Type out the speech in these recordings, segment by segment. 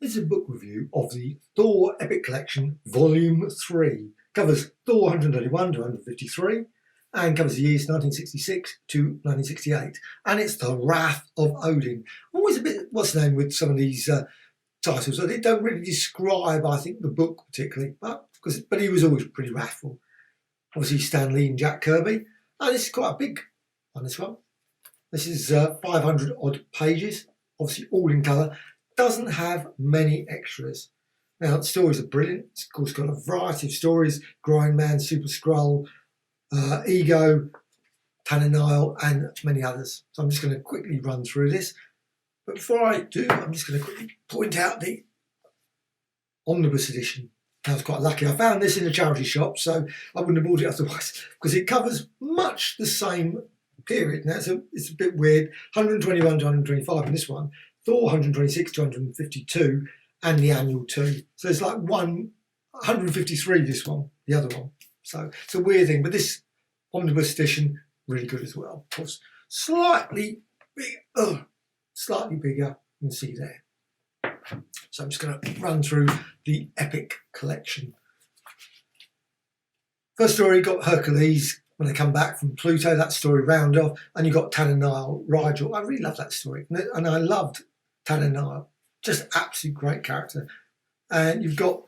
It's a book review of the Thor Epic Collection Volume 3. Covers Thor 131 to 153 and covers the years 1966 to 1968. And it's the Wrath of Odin. Always a bit, what's the name with some of these titles? They don't really describe, I think, the book particularly, but he was always pretty wrathful. Obviously, Stan Lee and Jack Kirby. And this is quite a big one, this one. This is 500 odd pages, obviously all in colour. Doesn't have many extras. Now, the stories are brilliant. It's of course got a variety of stories: Grind Man, Super Skrull, Ego, Tananile, and many others. So I'm just going to quickly run through this. But before I do, I'm just going to quickly point out the Omnibus Edition. I was quite lucky. I found this in a charity shop, so I wouldn't have bought it otherwise, because it covers much the same period. Now, it's a bit weird. 121 to 125 in this one. Thor 126 to 152 and the annual 2. So it's like 153 this one, the other one. So it's a weird thing, but this Omnibus Edition, really good as well. Of course, slightly bigger, you can see there. So I'm just going to run through the Epic Collection. First story, got Hercules when they come back from Pluto, that story round off, and you got Tananile, Rigel. I really love that story, and I loved Tananile, just absolute great character. And you've got,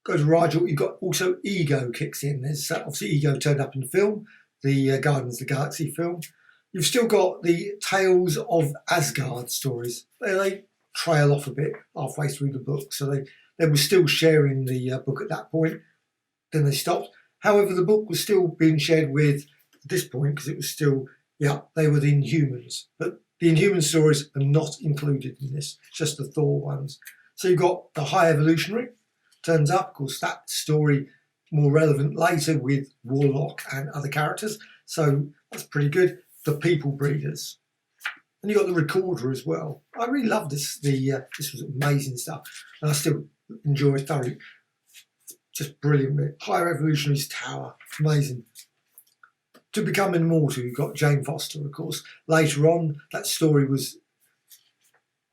go to Rigel, you've got also Ego kicks in. There's obviously Ego turned up in the film, the Guardians of the Galaxy film. You've still got the Tales of Asgard stories. They trail off a bit halfway through the book, so they were still sharing the book at that point. Then they stopped. However, the book was still being shared with, at this point, because it was still, they were the Inhumans. But the Inhuman stories are not included in this, just the Thor ones. So you've got the High Evolutionary, turns up, of course, that story more relevant later with Warlock and other characters. So that's pretty good. The People Breeders. And you've got the Recorder as well. I really love this. This was amazing stuff. And I still enjoy it thoroughly. Just brilliant. Higher Evolutionary's Tower, amazing. To Become Immortal, you've got Jane Foster, of course. Later on, that story was,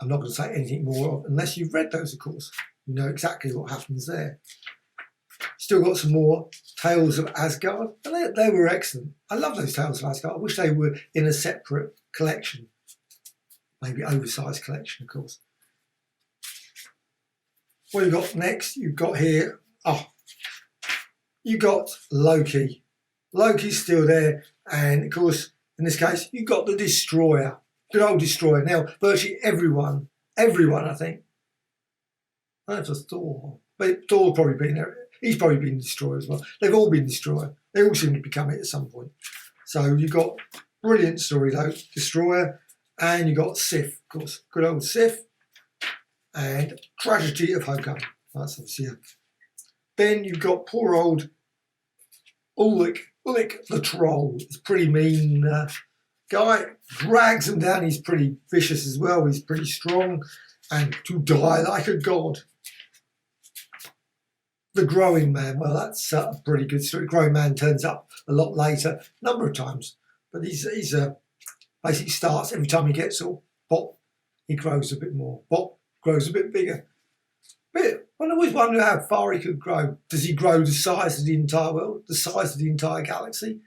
I'm not going to say anything more of, unless you've read those, of course. You know exactly what happens there. Still got some more Tales of Asgard, and they were excellent. I love those Tales of Asgard. I wish they were in a separate collection. Maybe oversized collection, of course. What you've got next, you've got here, you got Loki. Loki's still there, and of course, in this case, you've got the Destroyer, good old Destroyer. Now, virtually everyone, I think. I don't know if it's Thor, but Thor probably been there. He's probably been Destroyer as well. They've all been Destroyer. They all seem to become it at some point. So you've got brilliant story though, Destroyer, and you've got Sif, of course, good old Sif, and Tragedy of Hokum. That's obviously it. Then you've got poor old Ulrich the Troll. He's a pretty mean guy, drags him down. He's pretty vicious as well. He's pretty strong, and to die like a god. The Growing Man, well, that's a pretty good story. Growing Man turns up a lot later, a number of times, but he's basically starts every time he gets all pop, he grows a bit more. Pop grows a bit bigger. But I always wonder how far he could grow. Does he grow the size of the entire world, the size of the entire galaxy?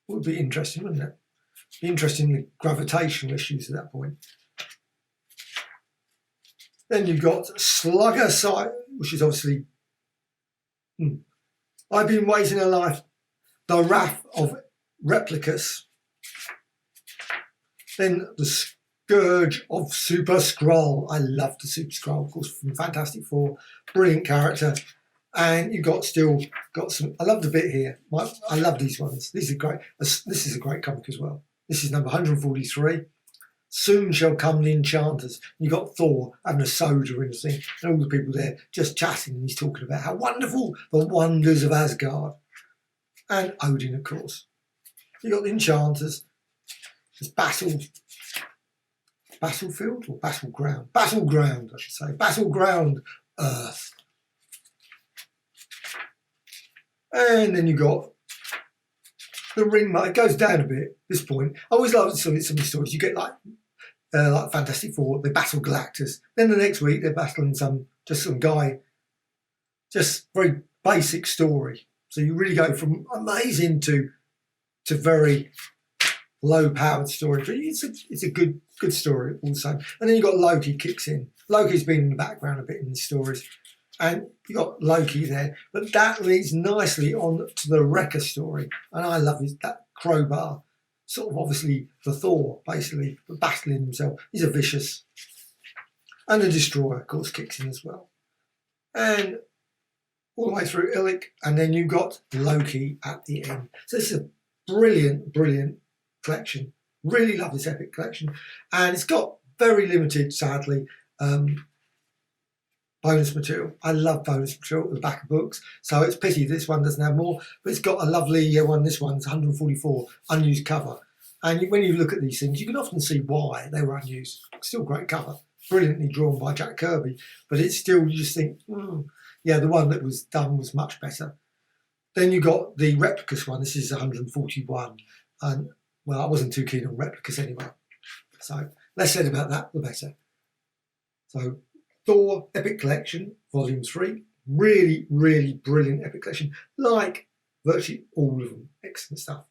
Would be interesting, wouldn't it? Be interesting the gravitational issues at that point. Then you've got Slugger Side, which is obviously I've Been Waiting a Life, The Wrath of Replicus. Then the Scourge of Super Skrull. I love the Super Skrull, of course, from Fantastic Four. Brilliant character. And you've got some, I love the bit here. I love these ones. These are great. This is a great comic as well. This is number 143. Soon shall come the Enchanters. You've got Thor having a soda and thing, and all the people there just chatting, and he's talking about how wonderful the wonders of Asgard. And Odin, of course. You've got the Enchanters. There's Battlefield or Battleground? Battleground, I should say. Battleground Earth. And then you've got the ring. It goes down a bit at this point. I always love some of these stories. You get like like Fantastic Four, they battle Galactus. Then the next week they're battling some guy, just very basic story. So you really go from amazing to very low-powered story. But it's a good story also. And then you've got Loki kicks in. Loki's been in the background a bit in these stories. And you've got Loki there. But that leads nicely on to the Wrecker story. And I love that crowbar. Sort of obviously for Thor, basically, but battling himself. He's a vicious. And the Destroyer, of course, kicks in as well. And all the way through Illic. And then you've got Loki at the end. So this is a brilliant, brilliant collection. Really love this epic collection. And it's got very limited, sadly, bonus material. I love bonus material at the back of books, so it's pity this one doesn't have more, but it's got a lovely one. This one's 144 unused cover, and when you look at these things you can often see why they were unused. Still great cover, brilliantly drawn by Jack Kirby, but it's still, you just think, yeah, the one that was done was much better. Then you got the Replicas one. This is 141, and well, I wasn't too keen on Replicas anyway, so less said about that the better. So Thor Epic Collection Volume 3, really, really brilliant epic collection, like virtually all of them. Excellent stuff.